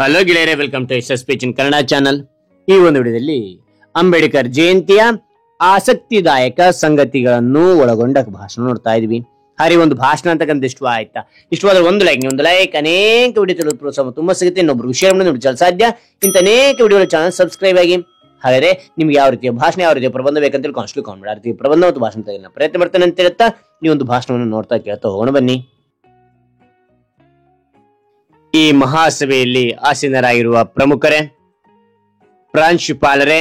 Hello ಗೆಳೆಯರೆ, welcome to S speech in Kannada channel. ಈ ಒಂದು ವಿಡಿಯೋದಲ್ಲಿ ಅಂಬೇಡ್ಕರ್ ಜಯಂತಿಯ ಆಸಕ್ತಿದಾಯಕ ಸಂಗತಿಗಳನ್ನು ಒಳಗೊಂಡ ಭಾಷಣ ನೋಡ್ತಾ ಇದ್ವಿ. ಹಾರಿ ಒಂದು ಭಾಷಣ ಅಂತಕ್ಕಂಥ ಇಷ್ಟವಾದ್ರೆ ಒಂದು ಲೈಕ್ ಅನೇಕ ವಿಡಿಯೋ ತಿಳಿದು ಪ್ರೋತ್ಸಾಹ ತುಂಬಾ ಸಿಗುತ್ತೆ. ಇನ್ನೊಬ್ರು ವಿಷಯ ನೋಡಿ ಸಾಧ್ಯ ಇಂಥ ಅನೇಕ ವಿಡಿಯೋ ಚಾನಲ್ ಸಬ್ಸ್ಕ್ರೈಬ್ ಆಗಿ. ಹಾಗಾದ್ರೆ ನಿಮ್ಗೆ ಯಾವ ರೀತಿಯ ಭಾಷಣ, ಯಾವ ರೀತಿಯ ಪ್ರಬಂಧ ಬೇಕಂತ ಕಾನ್ಸ್ಟ್ಲಿ ಕಾಮೆಂಟ್ ಆ ರೀತಿ ಪ್ರಬಂಧ ಮತ್ತು ಭಾಷಣ ತೆಗೆದ ಪ್ರಯತ್ನ ಮಾಡ್ತೇನೆ ಅಂತ ಹೇಳ್ತಾ ಈ ಒಂದು ಭಾಷಣವನ್ನು ನೋಡ್ತಾ ಕೇಳ್ತಾ ಹೋಗೋಣ ಬನ್ನಿ. ಈ ಮಹಾಸಭೆಯಲ್ಲಿ ಆಸೀನರಾಗಿರುವ ಪ್ರಮುಖರೇ, ಪ್ರಾಂಶುಪಾಲರೇ,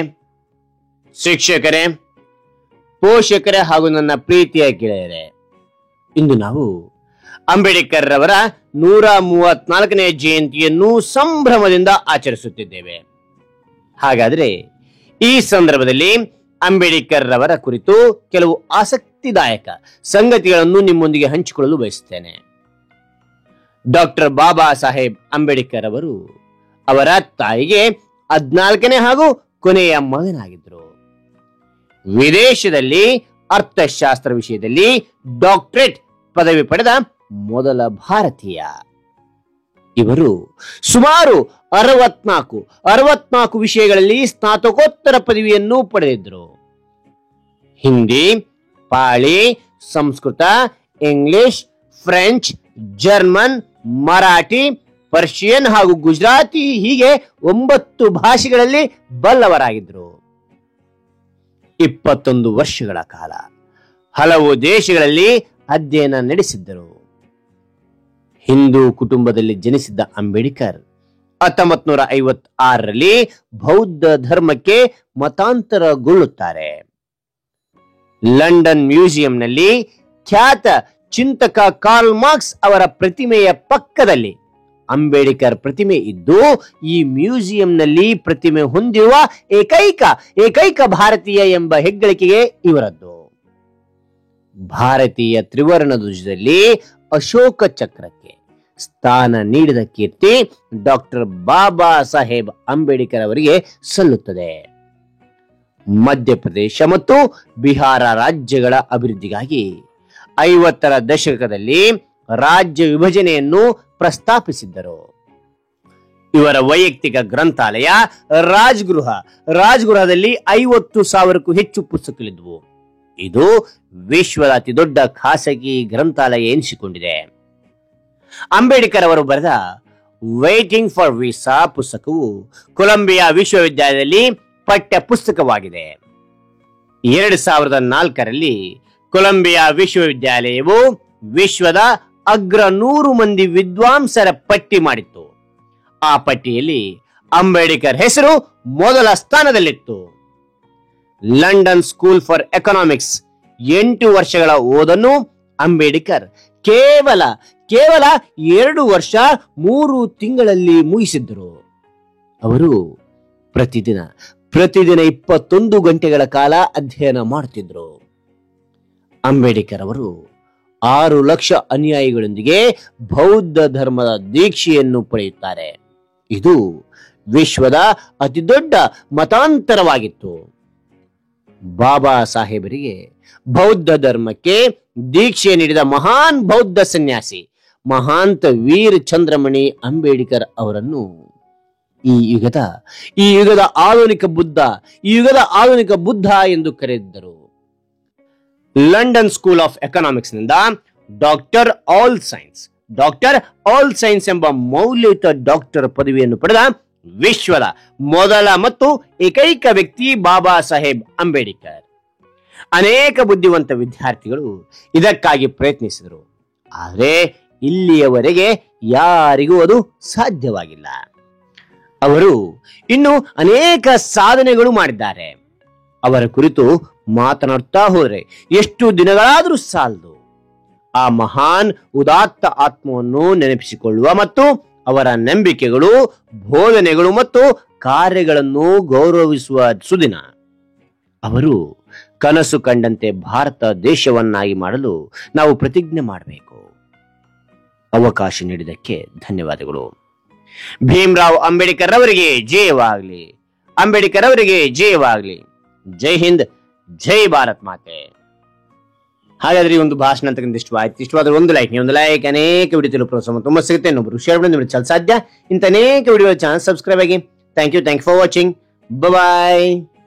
ಶಿಕ್ಷಕರೇ, ಪೋಷಕರೇ ಹಾಗೂ ನನ್ನ ಪ್ರೀತಿಯ ಗೆಳೆಯರೇ, ಇಂದು ನಾವು ಅಂಬೇಡ್ಕರ್ ರವರ 134ನೇ ಜಯಂತಿಯನ್ನು ಸಂಭ್ರಮದಿಂದ ಆಚರಿಸುತ್ತಿದ್ದೇವೆ. ಹಾಗಾದ್ರೆ ಈ ಸಂದರ್ಭದಲ್ಲಿ ಅಂಬೇಡ್ಕರ್ ರವರ ಕುರಿತು ಕೆಲವು ಆಸಕ್ತಿದಾಯಕ ಸಂಗತಿಗಳನ್ನು ನಿಮ್ಮೊಂದಿಗೆ ಹಂಚಿಕೊಳ್ಳಲು ಬಯಸುತ್ತೇನೆ. ಡಾಕ್ಟರ್ ಬಾಬಾ ಸಾಹೇಬ್ ಅಂಬೇಡ್ಕರ್ ಅವರು ಅವರ ತಾಯಿಗೆ 14ನೇ ಹಾಗೂ ಕೊನೆಯ ಮಗನಾಗಿದ್ದರು. ವಿದೇಶದಲ್ಲಿ ಅರ್ಥಶಾಸ್ತ್ರ ವಿಷಯದಲ್ಲಿ ಡಾಕ್ಟರೇಟ್ ಪದವಿ ಪಡೆದ ಮೊದಲ ಭಾರತೀಯ. ಇವರು ಸುಮಾರು 64 ವಿಷಯಗಳಲ್ಲಿ ಸ್ನಾತಕೋತ್ತರ ಪದವಿಯನ್ನು ಪಡೆದಿದ್ದರು. Hindi, Pali, Sanskrit, English, French, German, Marathi, Persian ಹಾಗೂ ಗುಜರಾತಿ ಹೀಗೆ 9 ಭಾಷೆಗಳಲ್ಲಿ ಬಲ್ಲವರಾಗಿದ್ದರು. 21 ವರ್ಷಗಳ ಕಾಲ ಹಲವು ದೇಶಗಳಲ್ಲಿ ಅಧ್ಯಯನ ನಡೆಸಿದ್ದರು. ಹಿಂದೂ ಕುಟುಂಬದಲ್ಲಿ ಜನಿಸಿದ್ದ ಅಂಬೇಡ್ಕರ್ 1956ರಲ್ಲಿ ಬೌದ್ಧ ಧರ್ಮಕ್ಕೆ ಮತಾಂತರಗೊಳ್ಳುತ್ತಾರೆ. ಲಂಡನ್ ಮ್ಯೂಸಿಯಂನಲ್ಲಿ ಖ್ಯಾತ ಚಿಂತಕ ಕಾರ್ಲ್ ಮಾರ್ಕ್ಸ್ ಅವರ ಪ್ರತಿಮೆಯ ಪಕ್ಕದಲ್ಲಿ ಅಂಬೇಡ್ಕರ್ ಪ್ರತಿಮೆ ಇದ್ದು, ಈ ಮ್ಯೂಸಿಯಂನಲ್ಲಿ ಪ್ರತಿಮೆ ಹೊಂದಿರುವ ಏಕೈಕ ಭಾರತೀಯ ಎಂಬ ಹೆಗ್ಗಳಿಕೆಗೆ ಇವರದ್ದು. ಭಾರತೀಯ ತ್ರಿವರ್ಣ ಧ್ವಜದಲ್ಲಿ ಅಶೋಕ ಚಕ್ರಕ್ಕೆ ಸ್ಥಾನ ನೀಡಿದ ಕೀರ್ತಿ ಡಾಕ್ಟರ್ ಬಾಬಾ ಸಾಹೇಬ್ ಅಂಬೇಡ್ಕರ್ ಅವರಿಗೆ ಸಲ್ಲುತ್ತದೆ. ಮಧ್ಯಪ್ರದೇಶ ಮತ್ತು ಬಿಹಾರ ರಾಜ್ಯಗಳ ಅಭಿವೃದ್ಧಿಗಾಗಿ 50ರ ದಶಕದಲ್ಲಿ ರಾಜ್ಯ ವಿಭಜನೆಯನ್ನು ಪ್ರಸ್ತಾಪಿಸಿದ್ದರು. ಇವರ ವೈಯಕ್ತಿಕ ಗ್ರಂಥಾಲಯ ರಾಜ್ಗೃಹದಲ್ಲಿ 50,000ಕ್ಕೂ ಹೆಚ್ಚು ಪುಸ್ತಕಗಳಿದ್ವು. ಇದು ವಿಶ್ವದ ಅತಿ ದೊಡ್ಡ ಖಾಸಗಿ ಗ್ರಂಥಾಲಯ ಎನಿಸಿಕೊಂಡಿದೆ. ಅಂಬೇಡ್ಕರ್ ಅವರು ಬರೆದ ವೈಟಿಂಗ್ ಫಾರ್ ವೀಸಾ ಪುಸ್ತಕವು ಕೊಲಂಬಿಯಾ ವಿಶ್ವವಿದ್ಯಾಲಯದಲ್ಲಿ ಪಠ್ಯ ಪುಸ್ತಕವಾಗಿದೆ. 2004ರಲ್ಲಿ ಕೊಲಂಬಿಯಾ ವಿಶ್ವವಿದ್ಯಾಲಯವು ವಿಶ್ವದ ಅಗ್ರ 100 ಮಂದಿ ವಿದ್ವಾಂಸರ ಪಟ್ಟಿ ಮಾಡಿತ್ತು. ಆ ಪಟ್ಟಿಯಲ್ಲಿ ಅಂಬೇಡ್ಕರ್ ಹೆಸರು ಮೊದಲ ಸ್ಥಾನದಲ್ಲಿತ್ತು. ಲಂಡನ್ ಸ್ಕೂಲ್ ಫಾರ್ ಎಕನಾಮಿಕ್ಸ್ 8 ವರ್ಷಗಳ ಓದನ್ನು ಅಂಬೇಡ್ಕರ್ ಕೇವಲ 2 ವರ್ಷ 3 ತಿಂಗಳಲ್ಲಿ ಮುಗಿಸಿದ್ದರು. ಅವರು ಪ್ರತಿದಿನ 21 ಗಂಟೆಗಳ ಕಾಲ ಅಧ್ಯಯನ ಮಾಡುತ್ತಿದ್ದರು. ಅಂಬೇಡ್ಕರ್ ಅವರು 6 ಲಕ್ಷ ಅನುಯಾಯಿಗಳೊಂದಿಗೆ ಬೌದ್ಧ ಧರ್ಮದ ದೀಕ್ಷೆಯನ್ನು ಪಡೆಯುತ್ತಾರೆ. ಇದು ವಿಶ್ವದ ಅತಿ ದೊಡ್ಡ ಮತಾಂತರವಾಗಿತ್ತು. ಬಾಬಾ ಸಾಹೇಬರಿಗೆ ಬೌದ್ಧ ಧರ್ಮಕ್ಕೆ ದೀಕ್ಷೆ ನೀಡಿದ ಮಹಾನ್ ಬೌದ್ಧ ಸನ್ಯಾಸಿ ಮಹಾಂತ ವೀರ್ ಚಂದ್ರಮಣಿ ಅಂಬೇಡ್ಕರ್ ಅವರನ್ನು ಈ ಯುಗದ ಆಧುನಿಕ ಬುದ್ಧ ಎಂದು ಕರೆದಿದ್ದರು. ಲಂಡನ್ ಸ್ಕೂಲ್ ಆಫ್ ಎಕನಾಮಿಕ್ಸ್ ನಿಂದ ಡಾಕ್ಟರ್ ಆಲ್ ಸೈನ್ಸ್ ಎಂಬ ಮೌಲ್ಯಯುತ ಡಾಕ್ಟರ್ ಪದವಿಯನ್ನು ಪಡೆದ ವಿಶ್ವದ ಮೊದಲ ಮತ್ತು ಏಕೈಕ ವ್ಯಕ್ತಿ ಬಾಬಾ ಸಾಹೇಬ್ ಅಂಬೇಡ್ಕರ್. ಅನೇಕ ಬುದ್ಧಿವಂತ ವಿದ್ಯಾರ್ಥಿಗಳು ಇದಕ್ಕಾಗಿ ಪ್ರಯತ್ನಿಸಿದರು, ಆದರೆ ಇಲ್ಲಿಯವರೆಗೆ ಯಾರಿಗೂ ಅದು ಸಾಧ್ಯವಾಗಿಲ್ಲ. ಅವರು ಇನ್ನೂ ಅನೇಕ ಸಾಧನೆಗಳು ಮಾಡಿದ್ದಾರೆ. ಅವರ ಕುರಿತು ಮಾತನಾಡುತ್ತಾ ಹೋದರೆ ಎಷ್ಟು ದಿನಗಳಾದರೂ ಸಾಲದು. ಆ ಮಹಾನ್ ಉದಾತ್ತ ಆತ್ಮವನ್ನು ನೆನಪಿಸಿಕೊಳ್ಳುವ ಮತ್ತು ಅವರ ನಂಬಿಕೆಗಳು, ಬೋಧನೆಗಳು ಮತ್ತು ಕಾರ್ಯಗಳನ್ನು ಗೌರವಿಸುವ ಸುದಿನ. ಅವರು ಕನಸು ಕಂಡಂತೆ ಭಾರತ ದೇಶವನ್ನಾಗಿ ಮಾಡಲು ನಾವು ಪ್ರತಿಜ್ಞೆ ಮಾಡಬೇಕು. ಅವಕಾಶ ನೀಡಿದ್ದಕ್ಕೆ ಧನ್ಯವಾದಗಳು. ಭೀಮರಾವ್ ಅಂಬೇಡ್ಕರ್ ಅವರಿಗೆ ಜಯವಾಗಲಿ. ಅಂಬೇಡ್ಕರ್ ಅವರಿಗೆ ಜಯವಾಗಲಿ. ಜೈ ಹಿಂದ್, ಜೈ ಭಾರತ್ ಮಾತೆ. ಹಾಗಾದ್ರೆ ಈ ಒಂದು ಭಾಷಣ ಅಂತಕ್ಕಂಥ ಇಷ್ಟವಾದ್ರೆ ಒಂದು ಲೈಕ್ ಅನೇಕ ವಿಡಿಯೋ ಪ್ರೋತ್ಸಾಹ ತುಂಬ ಸಿಗುತ್ತೆ. ಇನ್ನೊಬ್ರು ಶೇರ್ ಮಾಡಿ ಸಾಧ್ಯ. ಇಂಥ ಅನೇಕ ವಿಡಿಯೋ ಚಾನಲ್ ಸಬ್ಸ್ಕ್ರೈಬ್ ಆಗಿ. Thank you for watching. Bye.